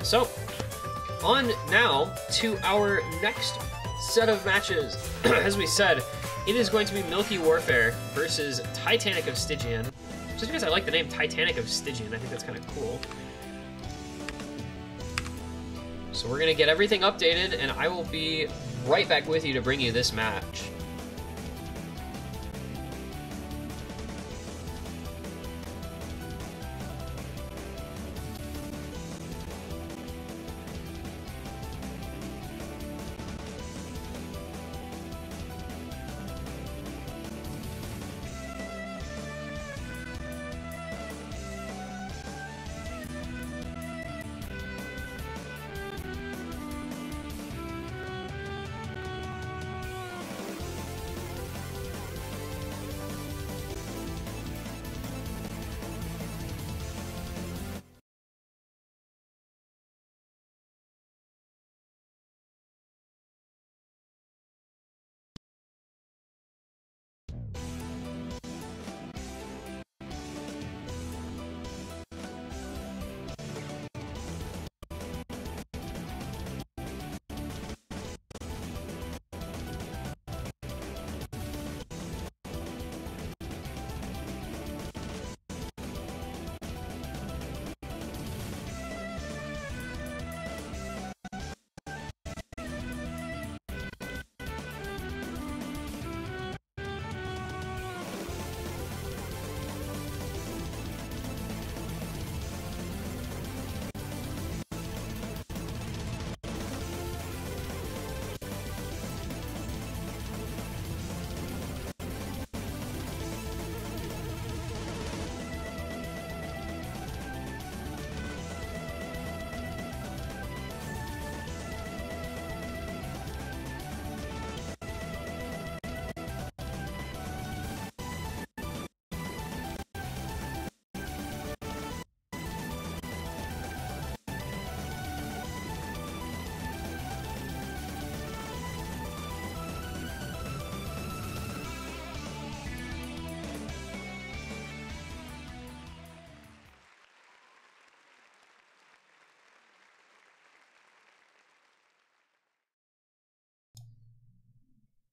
So, on now to our next set of matches. As we said, it is going to be Milky Warfare versus Titanic of Stygian. Just because I like the name Titanic of Stygian, I think that's kind of cool. So we're going to get everything updated, and I will be right back with you to bring you this match.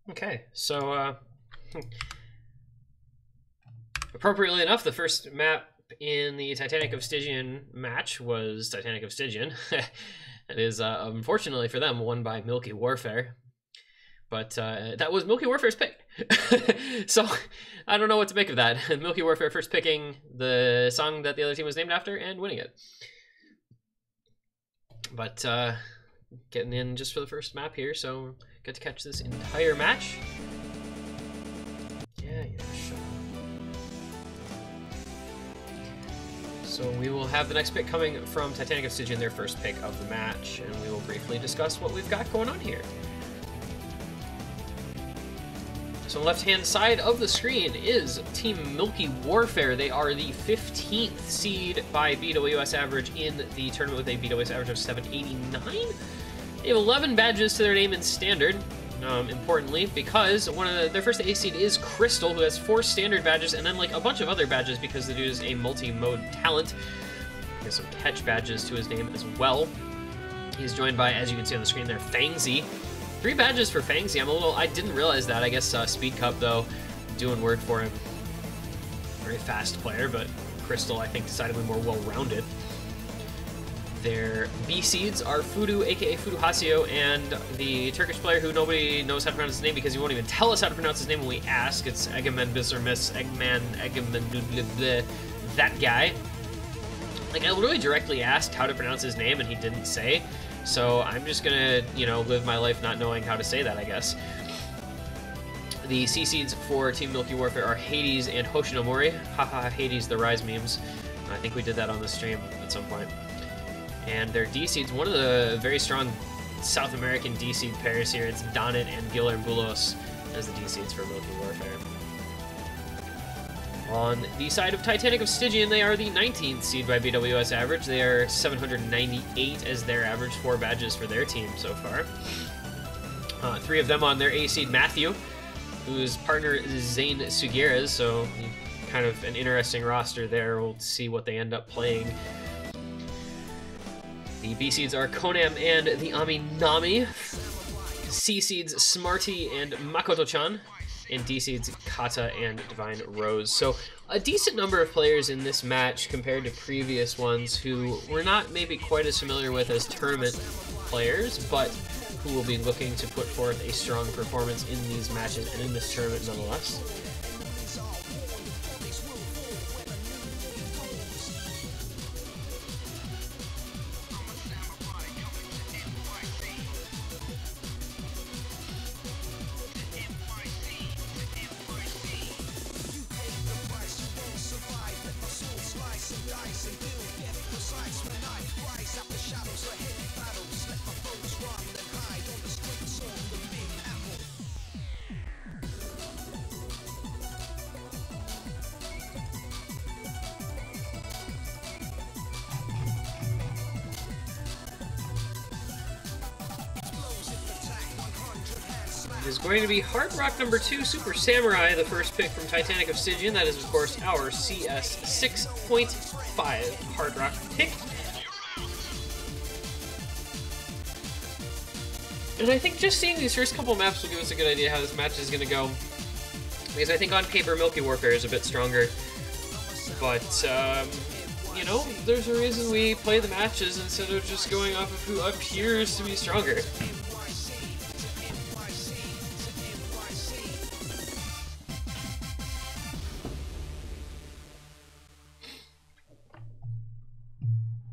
Okay, so appropriately enough, the first map in the Titanic of Stygian match was Titanic of Stygian. It is, unfortunately for them, won by Milky Warfare. But that was Milky Warfare's pick. So I don't know what to make of that. Milky Warfare first picking the song that the other team was named after and winning it. But getting in just for the first map here, so get to catch this entire match. Yeah, sure. So we will have the next pick coming from Titanic of Stygian, their first pick of the match, and we will briefly discuss what we've got going on here. So left-hand side of the screen is Team Milky Warfare. They are the 15th seed by BWS average in the tournament with a BWS average of 789. They have 11 badges to their name in Standard, importantly, because their first A seed is Crystal, who has 4 Standard badges, and then like a bunch of other badges because the dude is a multi-mode talent. He has some catch badges to his name as well. He's joined by, as you can see on the screen there, Fangzy. 3 badges for Fangzy. I didn't realize that. I guess Speed Cup, though, doing work for him. Very fast player, but Crystal, I think, decidedly more well-rounded. Their B seeds are Fudu, aka Fudu Hasio, and the Turkish player who nobody knows how to pronounce his name because he won't even tell us how to pronounce his name when we ask. It's Egemen Bissermiss, Egemen, that guy. Like, I literally directly asked how to pronounce his name and he didn't say. So I'm just gonna, live my life not knowing how to say that, I guess. The C seeds for Team Milky Warfare are Hades and Hoshinomori. Haha, Hades, the Rise memes. I think we did that on the stream at some point. And their D seeds, one of the very strong South American D seed pairs here. It's Donnet and Guilherme Bulos as the D seeds for Milky Warfare. On the side of Titanic of Stygian, they are the 19th seed by BWS average. They are 798 as their average, 4 badges for their team so far. 3 of them on their A seed, Matthew, whose partner is Zane Sugueres, so kind of an interesting roster there. We'll see what they end up playing. The B seeds are Konam and the Aminami. C seeds Smarty and Makoto-chan. And D seeds Kata and Divine Rose. So a decent number of players in this match compared to previous ones who we're not maybe quite as familiar with as tournament players, but who will be looking to put forth a strong performance in these matches and in this tournament nonetheless. Is going to be Hard Rock number 2, Super Samurai, the first pick from Titanic of Stygian. That is, of course, our CS 6.5 Hard Rock pick. And I think just seeing these first couple maps will give us a good idea how this match is going to go. Because I think on paper, Milky Warfare is a bit stronger. But, you know, there's a reason we play the matches instead of just going off of who appears to be stronger.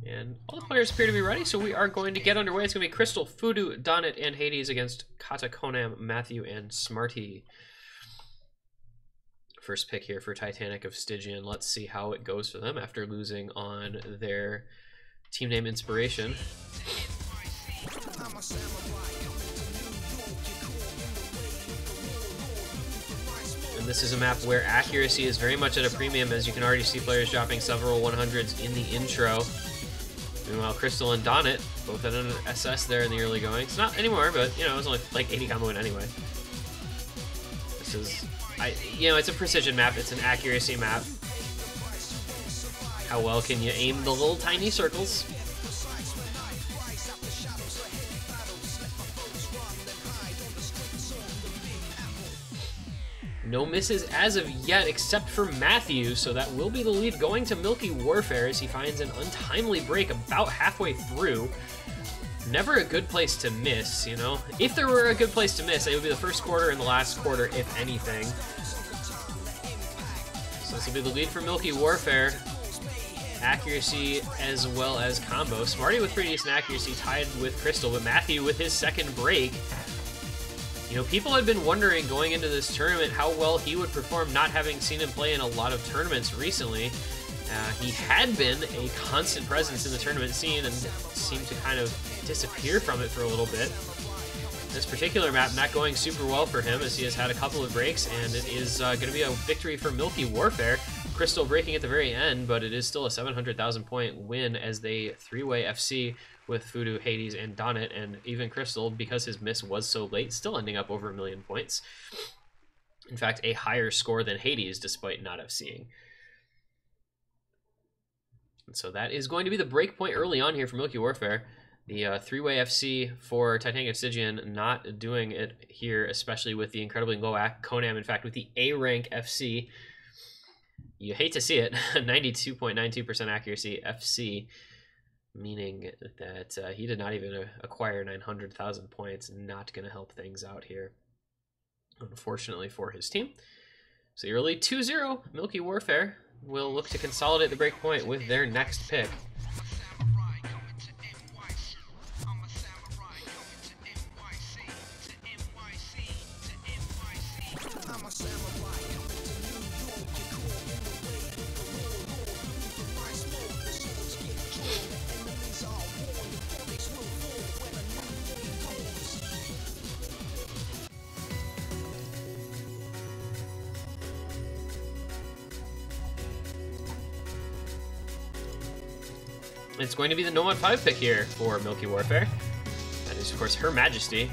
And all the players appear to be ready, so we are going to get underway. It's going to be Crystal, Fudu, Donnet, and Hades against Kata, Konam, Matthew, and Smarty. First pick here for Titanic of Stygian. Let's see how it goes for them after losing on their team name inspiration. And this is a map where accuracy is very much at a premium, as you can already see players dropping several 100s in the intro. Meanwhile, Crystal and Donnet both had an SS there in the early going. It's not anymore, but, you know, it was only like 80 combo win anyway. This is, you know, it's a precision map. It's an accuracy map. How well can you aim the little tiny circles? No misses as of yet, except for Matthew, so that will be the lead going to Milky Warfare as he finds an untimely break about halfway through. Never a good place to miss, you know? If there were a good place to miss, it would be the first quarter and the last quarter, if anything. So this will be the lead for Milky Warfare. Accuracy as well as combo. Smarty with pretty decent accuracy, tied with Crystal, but Matthew with his second break. You know, people had been wondering going into this tournament how well he would perform, not having seen him play in a lot of tournaments recently. He had been a constant presence in the tournament scene and seemed to kind of disappear from it for a little bit. This particular map not going super well for him, as he has had a couple of breaks, and it is going to be a victory for Milky Warfare. Crystal breaking at the very end, but it is still a 700,000 point win as they three-way FC with Fudu, Hades, and Donnet, and even Crystal, because his miss was so late, still ending up over 1 million points. In fact, a higher score than Hades, despite not FCing. And so that is going to be the break point early on here for Milky Warfare. The three-way FC for Titanic of Stygian not doing it here, especially with the incredibly low Konam. In fact, with the A-rank FC, you hate to see it, 92.92% accuracy FC, meaning that he did not even acquire 900,000 points. Not going to help things out here, unfortunately, for his team. So your lead 2-0, Milky Warfare will look to consolidate the break point with their next pick. It's going to be the Nomad 5 pick here for Milky Warfare. That is, of course, Her Majesty.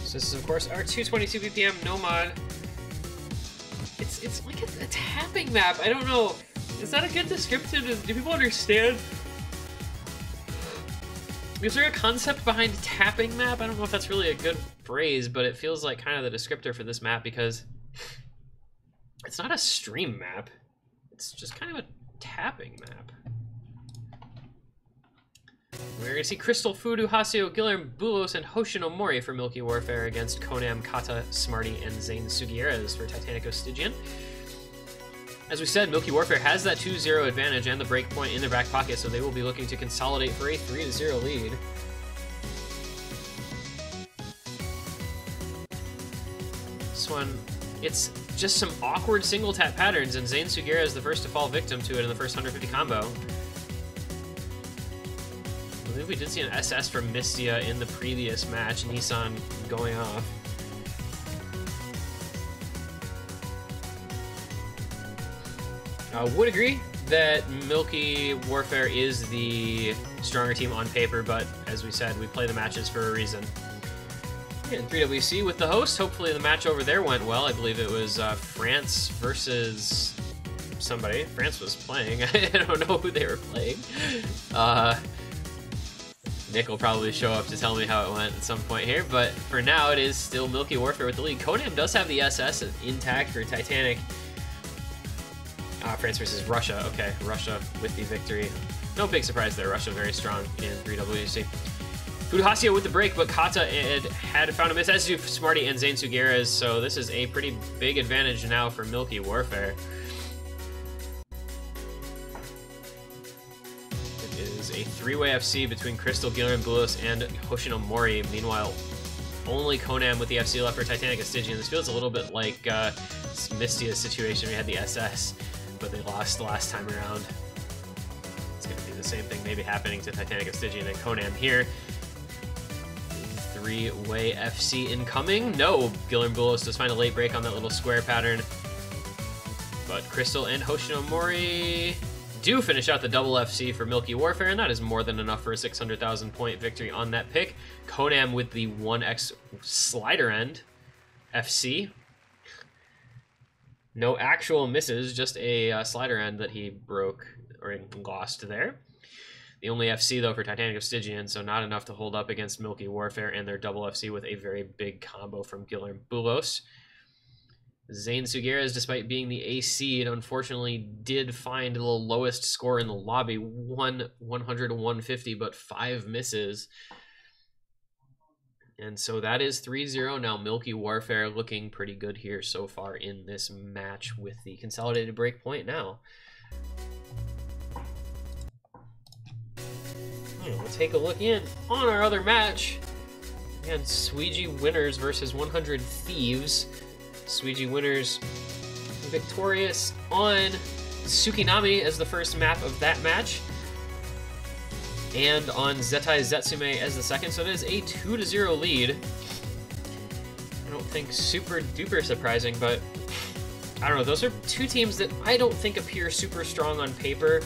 So this is, of course, our 222 BPM no mod. It's like a tapping map. I don't know. Is that a good description? Do people understand? Is there a concept behind tapping map? I don't know if that's really a good phrase, but it feels like kind of the descriptor for this map because it's not a stream map. It's just kind of a tapping map. We're going to see Crystal, Fudu, Haseo, Guilherme Bulos, and Hoshinomori for Milky Warfare against Konam, Kata, Smarty, and Zane Sugieres for Titanic of Stygian. As we said, Milky Warfare has that 2-0 advantage and the break point in their back pocket, so they will be looking to consolidate for a 3-0 lead. This one, it's just some awkward single tap patterns, and Zane Sugieres is the first to fall victim to it in the first 150 combo. I believe we did see an SS from Mystia in the previous match, Nissan going off. Would agree that Milky Warfare is the stronger team on paper, but as we said, we play the matches for a reason. And 3WC with the host. Hopefully the match over there went well. I believe it was France versus somebody. France was playing. I don't know who they were playing. Nick will probably show up to tell me how it went at some point here, but for now it is still Milky Warfare with the lead. Konam does have the SS intact for Titanic. France versus Russia. Okay, Russia with the victory. No big surprise there. Russia very strong in 3WC. Fuduhasio with the break, but Kata had found a miss, as do Smarty and Zane Sugieres, so this is a pretty big advantage now for Milky Warfare. It is a three-way FC between Crystal, Guilherme Bulos, and Hoshinomori. Meanwhile, only Konam with the FC left for Titanic of Stygian. This feels a little bit like Mystia's situation. We had the SS, but they lost last time around. It's going to be the same thing maybe happening to Titanic of Stygian and Konam here. Three-way FC incoming. No, Guilherme Bulos does find a late break on that little square pattern. But Crystal and Hoshinomori do finish out the double FC for Milky Warfare, and that is more than enough for a 600,000 point victory on that pick. Konam with the 1x slider end FC. No actual misses, just a slider end that he broke or lost there. The only FC, though, for Titanic of Stygian, so not enough to hold up against Milky Warfare and their double FC with a very big combo from Guilherme Bulos. Zane Sugieres, despite being the A seed, unfortunately did find the lowest score in the lobby, 100 to 150, but 5 misses. And so that is 3-0 now. Milky Warfare looking pretty good here so far in this match with the consolidated break point now. We'll take a look in on our other match. And Suiji winners versus 100 Thieves. Suiji winners victorious on Tsukinami as the first map of that match, and on Zetai Zetsume as the second, so it is a 2-0 lead. I don't think super duper surprising, but I don't know, those are two teams that I don't think appear super strong on paper.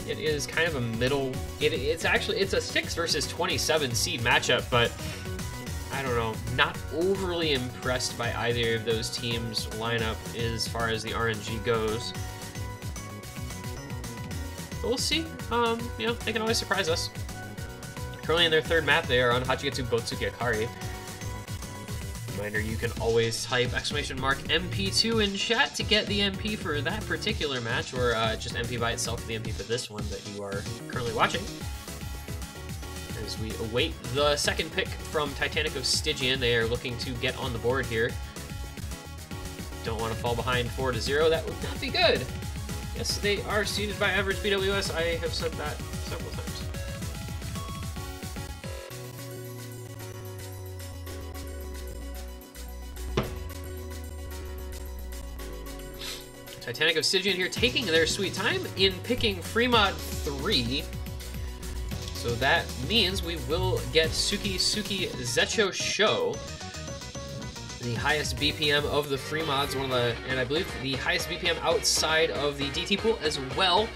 It is kind of a middle, it's a 6 versus 27 seed matchup, but I don't know, not overly impressed by either of those teams' lineup as far as the RNG goes. But we'll see. You know, they can always surprise us. Currently in their third map, they are on Hachigetsu Botsuki Akari. Reminder, you can always type !MP2 in chat to get the MP for that particular match, or just MP by itself for the MP for this one that you are currently watching. As we await the second pick from Titanic of Stygian, they are looking to get on the board here. Don't want to fall behind 4-0. That would not be good. Yes, they are seeded by average BWS. I have said that several times. Titanic of Stygian here taking their sweet time in picking Fremont 3. So that means we will get Suki Zecho Show, the highest BPM of the free mods, and I believe the highest BPM outside of the DT pool as well.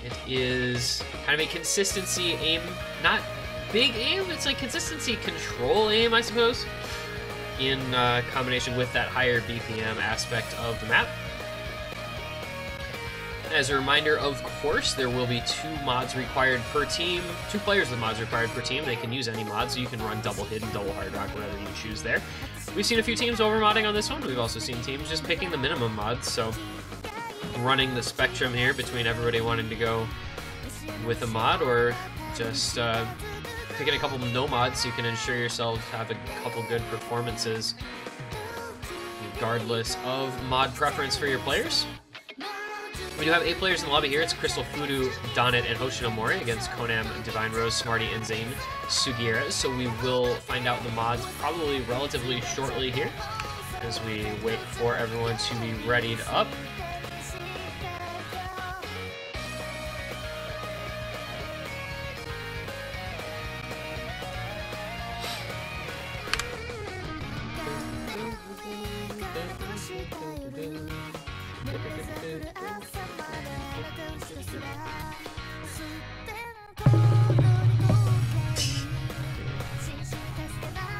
It is kind of a consistency aim, not big aim. It's like consistency control aim, I suppose, in combination with that higher BPM aspect of the map. As a reminder, of course, there will be 2 mods required per team. 2 players with mods required per team. They can use any mod, so you can run double hidden, double hard rock, whatever you choose there. We've seen a few teams overmodding on this one. We've also seen teams just picking the minimum mods, so running the spectrum here between everybody wanting to go with a mod or just picking a couple no mods so you can ensure yourself have a couple good performances regardless of mod preference for your players. We do have 8 players in the lobby here. It's Crystal, Fudu, Donut, and Hoshinomori against Konam, Divine Rose, Smarty, and Zane Sugiura. So we will find out the mods probably relatively shortly here as we wait for everyone to be readied up.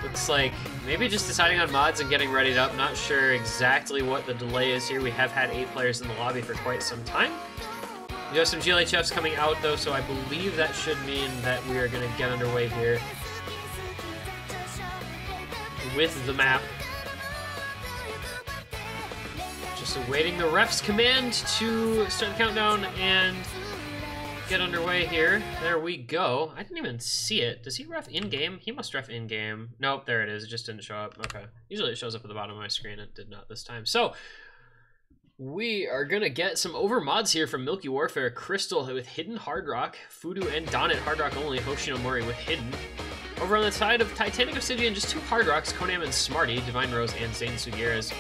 Looks like maybe just deciding on mods and getting readied up. Not sure exactly what the delay is here. We have had 8 players in the lobby for quite some time. We have some GLHFs coming out though, so I believe that should mean that we are going to get underway here with the map. Just awaiting the ref's command to start the countdown and get underway here. There we go. I didn't even see it. Does he ref in-game? He must ref in-game. Nope, there it is. It just didn't show up. Okay. Usually it shows up at the bottom of my screen. It did not this time. So, we are going to get some over mods here from Milky Warfare. Crystal with Hidden Hard Rock. Fudu and Donut Hard Rock only. Hoshinomori with Hidden. Over on the side of Titanic of Stygian, just 2 Hard Rocks. Konam and Smarty, Divine Rose, and Zane Sugiura's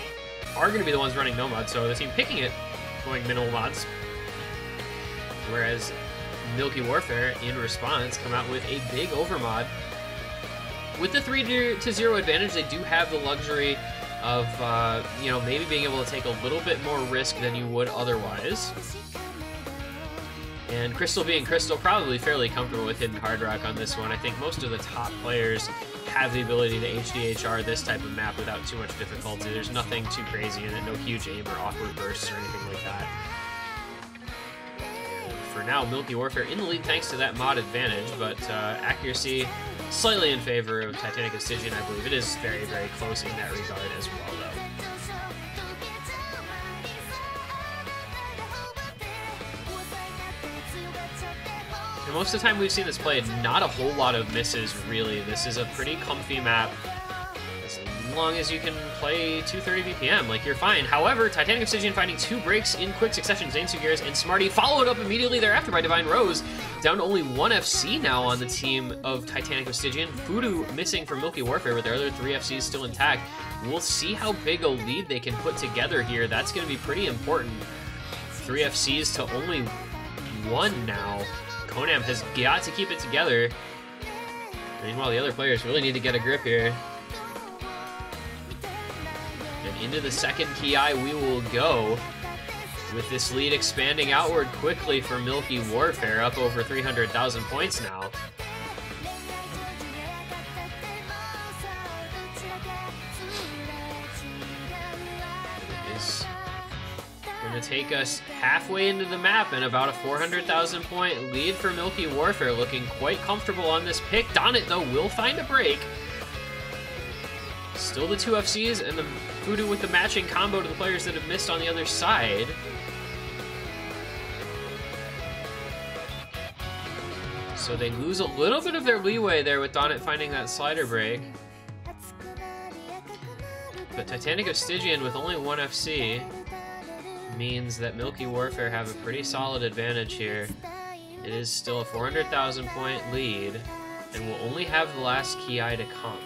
are going to be the ones running no mods. So the team picking it, going minimal mods. Whereas Milky Warfare, in response, come out with a big overmod. With the 3-0 advantage, they do have the luxury of, you know, maybe being able to take a little bit more risk than you would otherwise. And Crystal being Crystal, probably fairly comfortable with Hidden Hard Rock on this one. I think most of the top players have the ability to HDHR this type of map without too much difficulty. There's nothing too crazy in it, no huge aim or awkward bursts or anything like that. For now, Milky Warfare in the lead thanks to that mod advantage, but accuracy slightly in favor of Titanic of Stygian, I believe. It is very, very close in that regard as well, though. And most of the time we've seen this played, not a whole lot of misses, really. This is a pretty comfy map. As long as you can play 230 BPM, like, you're fine. However, Titanic of Stygian finding 2 breaks in quick succession. Zane Sugiura's and Smarty followed up immediately thereafter by Divine Rose. Down to only 1 FC now on the team of Titanic of Stygian. Fudu missing from Milky Warfare with their other 3 FCs still intact. We'll see how big a lead they can put together here. That's going to be pretty important. 3 FCs to only 1 now. Konam has got to keep it together. Meanwhile, the other players really need to get a grip here. And into the second Ki we will go, with this lead expanding outward quickly for Milky Warfare, up over 300,000 points now. It's going to take us halfway into the map and about a 400,000 point lead for Milky Warfare, looking quite comfortable on this pick. Donut, though, will find a break. Still the 2 FCs and the Fudu with the matching combo to the players that have missed on the other side. So they lose a little bit of their leeway there with Donut finding that slider break. But Titanic of Stygian with only 1 FC means that Milky Warfare have a pretty solid advantage here. It is still a 400,000 point lead, and will only have the last Ki to come.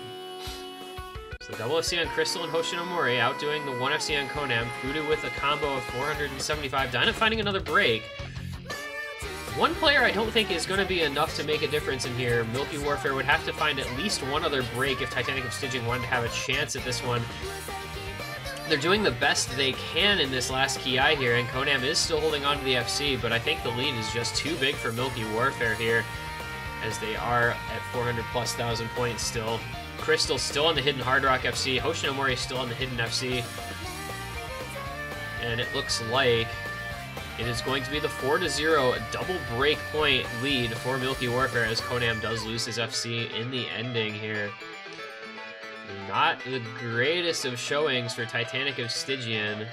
So double FC on Crystal and Hoshinomori, outdoing the 1 FC on Konam. Fudu with a combo of 475. Donut finding another break. One player I don't think is going to be enough to make a difference in here. Milky Warfare would have to find at least 1 other break if Titanic of Stygian wanted to have a chance at this one. They're doing the best they can in this last Ki here, and Konam is still holding on to the FC, but I think the lead is just too big for Milky Warfare here. as they are at 400,000+ points still. Crystal still on the Hidden Hard Rock FC. Hoshinomori still on the Hidden FC. And it looks like it is going to be the 4-0 double break point lead for Milky Warfare as Konam does lose his FC in the ending here. Not the greatest of showings for Titanic of Stygian.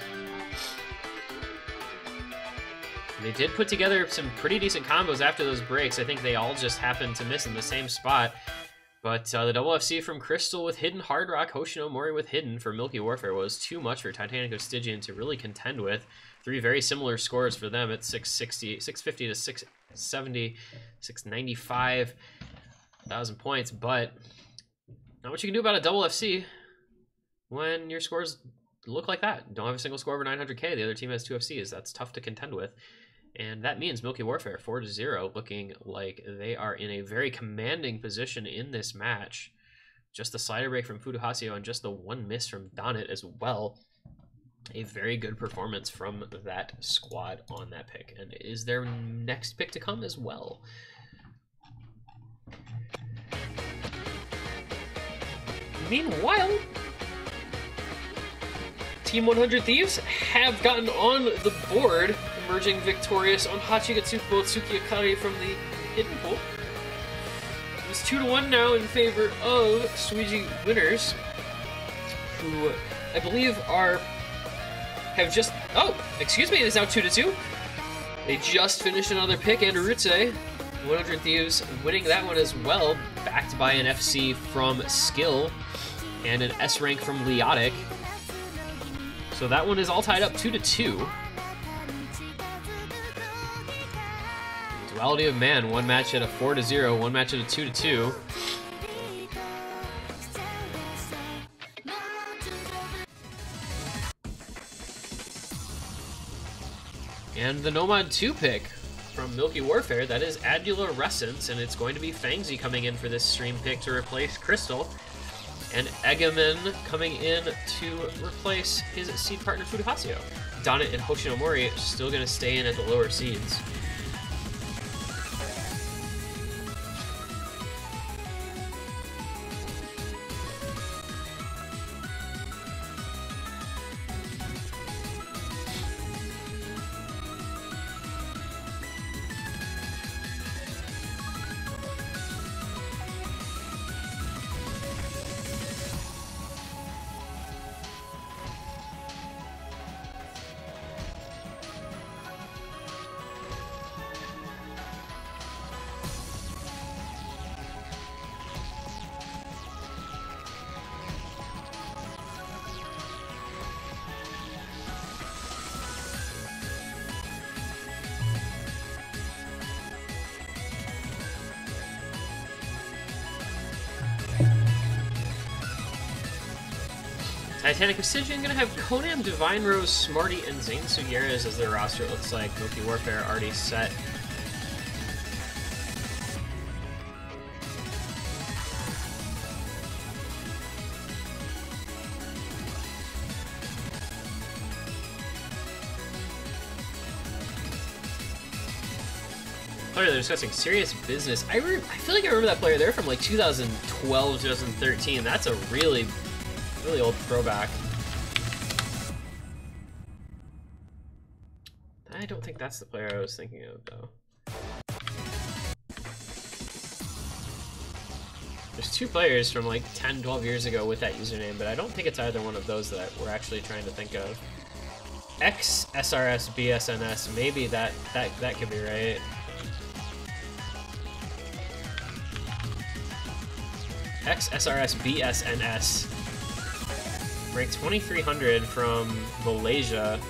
They did put together some pretty decent combos after those breaks. I think they all just happened to miss in the same spot. But the double FC from Crystal with Hidden Hard Rock, Hoshinomori with Hidden for Milky Warfare was too much for Titanic of Stygian to really contend with. Three very similar scores for them at 660, 650 to 670, 695,000 points. But not much you can do about a double FC when your scores look like that. Don't have a single score over 900k. The other team has 2 FCs. That's tough to contend with. And that means Milky Warfare 4-0, looking like they are in a very commanding position in this match. Just the slider break from Furuhasio and just the one miss from Donnet as well. A very good performance from that squad on that pick. And is their next pick to come as well? Meanwhile, Team 100 Thieves have gotten on the board, emerging victorious on Hachigatsuko Tsukiyakari from the hidden pool. It's 2-1 now in favor of Suiji winners, who I believe have just, oh, excuse me, it is now 2-2. They just finished another pick, and Rutse, 100 Thieves winning that one as well, backed by an FC from Skill and an S rank from Leotic. So that one is all tied up 2-2. Duality of Man, one match at a 4-0, one match at a 2-2. And the Nomad 2 pick from Milky Warfare, that is Adulorescence, and it's going to be Fangsy coming in for this stream pick to replace Crystal. And Egaman coming in to replace his seed partner Furuhasio. Donnet and Hoshinomori still going to stay in at the lower seeds. Titanic of Stygian gonna have Konam, Divine Rose, Smarty, and Zane Sugueras as their roster. It looks like Milky Warfare already set. Player, they're discussing serious business. I feel like I remember that player. They're from like 2012, 2013. That's a really old throwback. I don't think that's the player I was thinking of, though. There's two players from like 10, 12 years ago with that username, but I don't think it's either one of those that we're actually trying to think of. XSRS BSNS, maybe that could be right. XSRS BSNS. Ranked 2300 from Malaysia.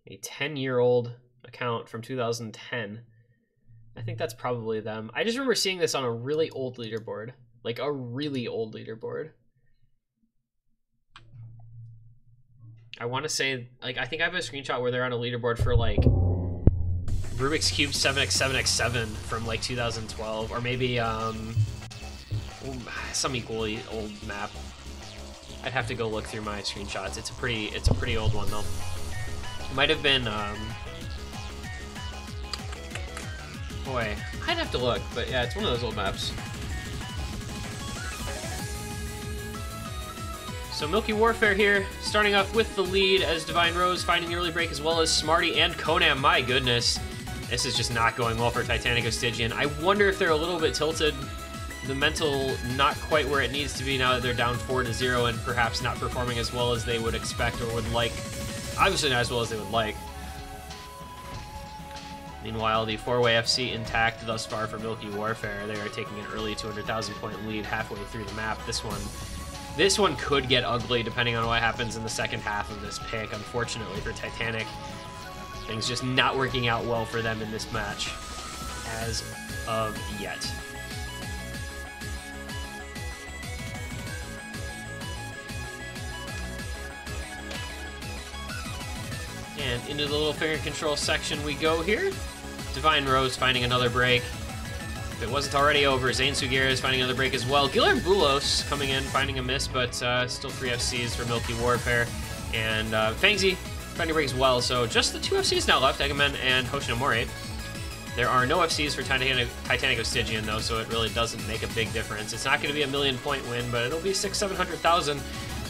A 10-year-old account from 2010. I think that's probably them. I just remember seeing this on a really old leaderboard. Like a really old leaderboard. I want to say, like, I think I have a screenshot where they're on a leaderboard for like Rubik's Cube 7x7x7 from like 2012, or maybe some equally old map. I'd have to go look through my screenshots. It's a pretty old one though. It might have been Boy, I'd have to look, but yeah, it's one of those old maps. So Milky Warfare here, starting off with the lead as Divine Rose finding the early break, as well as Smarty and Conan. My goodness, this is just not going well for Titanic of Stygian. I wonder if they're a little bit tilted. The mental not quite where it needs to be now that they're down 4-0 and perhaps not performing as well as they would expect or would like. Obviously not as well as they would like. Meanwhile, the 4-way FC intact thus far for Milky Warfare. They are taking an early 200,000 point lead halfway through the map. This one could get ugly depending on what happens in the second half of this pick. Unfortunately for Titanic, things just not working out well for them in this match as of yet. And into the little finger control section we go here. Divine Rose finding another break. If it wasn't already over, Zane Sugira is finding another break as well. Guillermo Bulos coming in, finding a miss, but still 3 FCs for Milky Warfare. And Fangzy finding a break as well. So just the 2 FCs now left, Egamen and Hoshinomori. There are no FCs for Titanic of Stygian, though, so it really doesn't make a big difference. It's not going to be a 1,000,000 point win, but it'll be 600,000-700,000.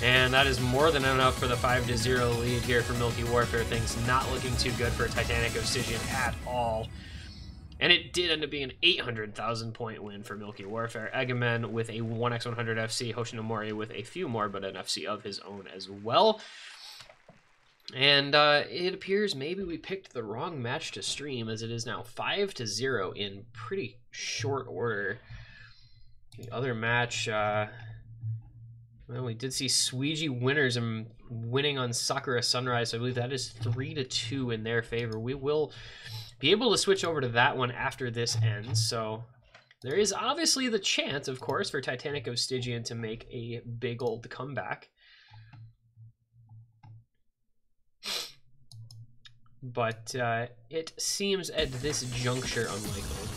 And that is more than enough for the 5-0 lead here for Milky Warfare. Things not looking too good for Titanic of Stygian at all. And it did end up being an 800,000 point win for Milky Warfare. Egamen with a 1x100 FC, Hoshinomori with a few more, but an FC of his own as well. And it appears maybe we picked the wrong match to stream, as it is now 5-0 in pretty short order. The other match... well, we did see Suiji winners and winning on Sakura Sunrise, so I believe that is 3-2 in their favor. We will be able to switch over to that one after this ends, so there is obviously the chance, of course, for Titanic of Stygian to make a big old comeback. But it seems at this juncture unlikely.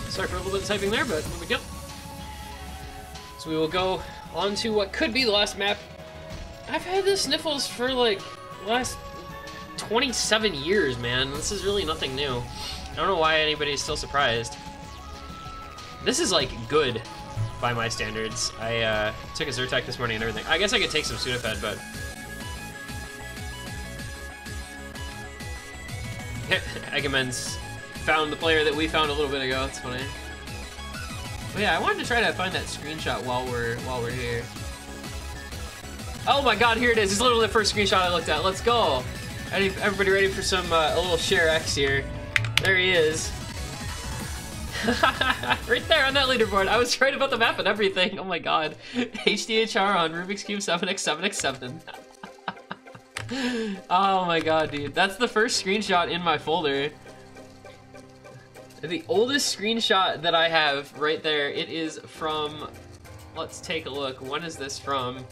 Sorry for a little bit of typing there, but here we go. So we will go on to what could be the last map. I've had the sniffles for like the last 27 years, man. This is really nothing new. I don't know why anybody's still surprised. This is like good by my standards. I took a Zyrtec this morning and everything. I guess I could take some Sudafed, but Egamen's found the player that we found a little bit ago. It's funny. But yeah, I wanted to try to find that screenshot while we're here. Oh my god, here it is. It's literally the first screenshot I looked at. Let's go. Everybody ready for some a little share X here? There he is. Right there on that leaderboard. I was right about the map and everything. Oh my god. HDHR on Rubik's Cube 7x7x7. Oh my god, dude. That's the first screenshot in my folder. The oldest screenshot that I have right there, it is from, let's take a look. When is this from?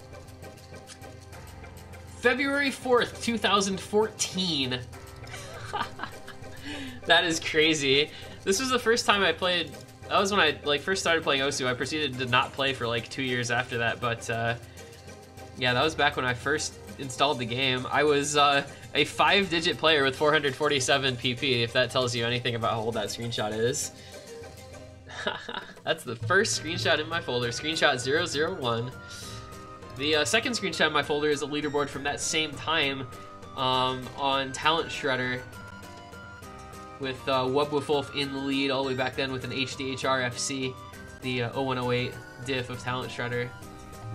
February 4th, 2014. That is crazy. This was the first time I played, that was when I like first started playing Osu. I proceeded to not play for like 2 years after that, but yeah, that was back when I first installed the game. I was a 5-digit player with 447 PP, if that tells you anything about how old that screenshot is. That's the first screenshot in my folder, screenshot 001. The second screenshot in my folder is a leaderboard from that same time on Talent Shredder, with Wubwifulf in the lead all the way back then with an HDHR FC, the 0108 diff of Talent Shredder.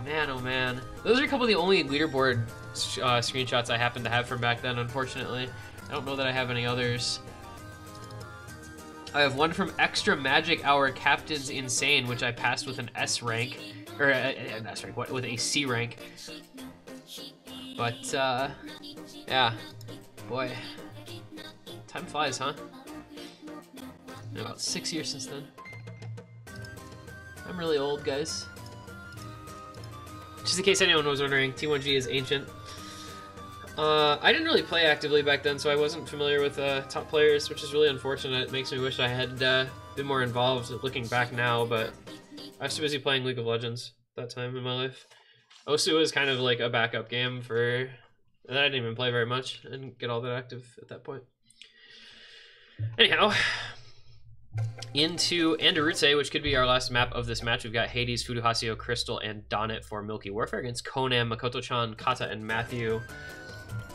Man, oh man. Those are a couple of the only leaderboard screenshots I happen to have from back then, unfortunately. I don't know that I have any others. I have one from Extra Magic Hour Captain's Insane, which I passed with an S rank. or an S rank, with a C rank. But yeah, boy, time flies, huh? About 6 years since then. I'm really old, guys. Just in case anyone was wondering, T1G is ancient. I didn't really play actively back then, so I wasn't familiar with top players, which is really unfortunate. It makes me wish I had been more involved looking back now, but I was too busy playing League of Legends that time in my life. Osu was kind of like a backup game for... I didn't even play very much. I didn't get all that active at that point. Anyhow, into Andorutse, which could be our last map of this match. We've got Hades, Furuhasio, Crystal, and Donnet for Milky Warfare against Conan, Makoto-chan, Kata, and Matthew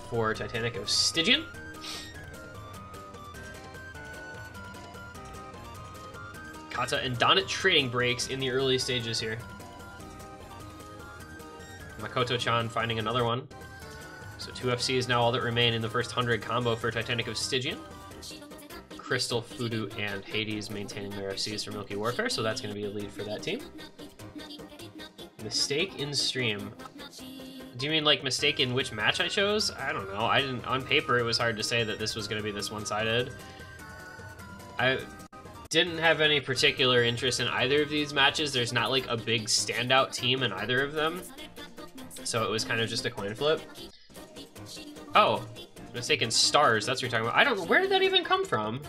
for Titanic of Stygian. Kata and Donnet trading breaks in the early stages here. Makoto-chan finding another one. So 2 FC is now all that remain in the first 100 combo for Titanic of Stygian. Crystal, Fudu, and Hades maintaining their FCs for Milky Warfare, so that's going to be a lead for that team. Mistake in stream. Do you mean like mistake in which match I chose? I don't know. I didn't. On paper, it was hard to say that this was going to be this one-sided. I didn't have any particular interest in either of these matches. There's not like a big standout team in either of them, so it was kind of just a coin flip. Oh, mistaken stars. That's what you're talking about. I don't know. Where did that even come from?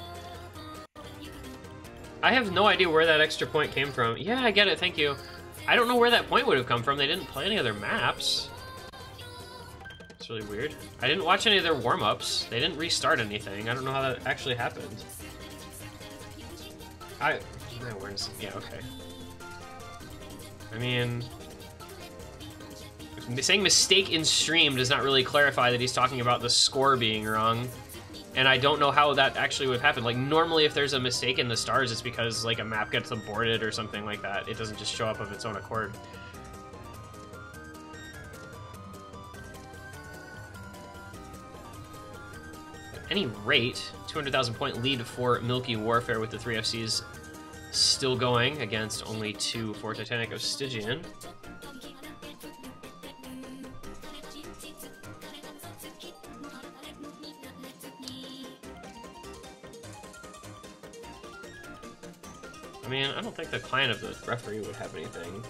I have no idea where that extra point came from. Yeah, I get it. Thank you. I don't know where that point would have come from. They didn't play any other maps. It's really weird. I didn't watch any of their warm-ups. They didn't restart anything. I don't know how that actually happened. Yeah, okay. I mean... saying mistake in stream does not really clarify that he's talking about the score being wrong. And I don't know how that actually would happen. Like, normally if there's a mistake in the stars, it's because, like, a map gets aborted or something like that. It doesn't just show up of its own accord. At any rate, 200,000 point lead for Milky Warfare with the 3 FCs still going against only 2 for Titanic of Stygian. I mean, I don't think the client of the referee would have anything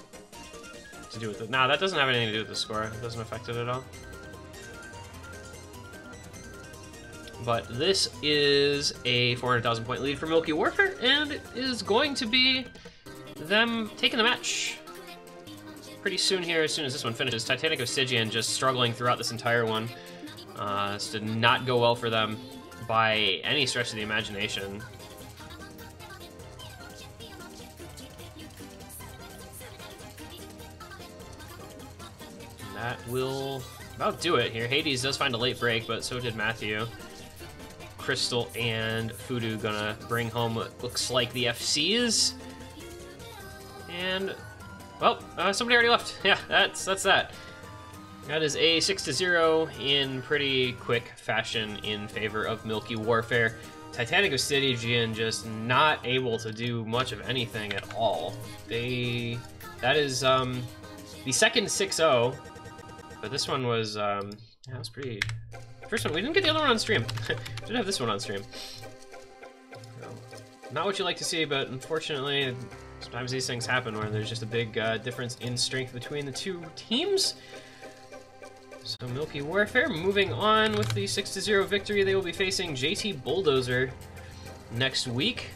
to do with it. Nah, that doesn't have anything to do with the score. It doesn't affect it at all. But this is a 400,000 point lead for Milky Warfare, and it is going to be them taking the match pretty soon here, as soon as this one finishes. Titanic of Stygian just struggling throughout this entire one. This did not go well for them by any stretch of the imagination. That will about do it here. Hades does find a late break, but so did Matthew. Crystal and Fudu gonna bring home what looks like the FCs. And, well, somebody already left. Yeah, that's that. That is a 6-0 in pretty quick fashion in favor of Milky Warfare. Titanic of Stygian just not able to do much of anything at all. That is the second 6-0. But this one was, that was pretty... First one, we didn't get the other one on stream. Did have this one on stream. Not what you like to see, but unfortunately, sometimes these things happen where there's just a big difference in strength between the two teams. So Milky Warfare moving on with the 6-0 victory. They will be facing JT Bulldozer next week.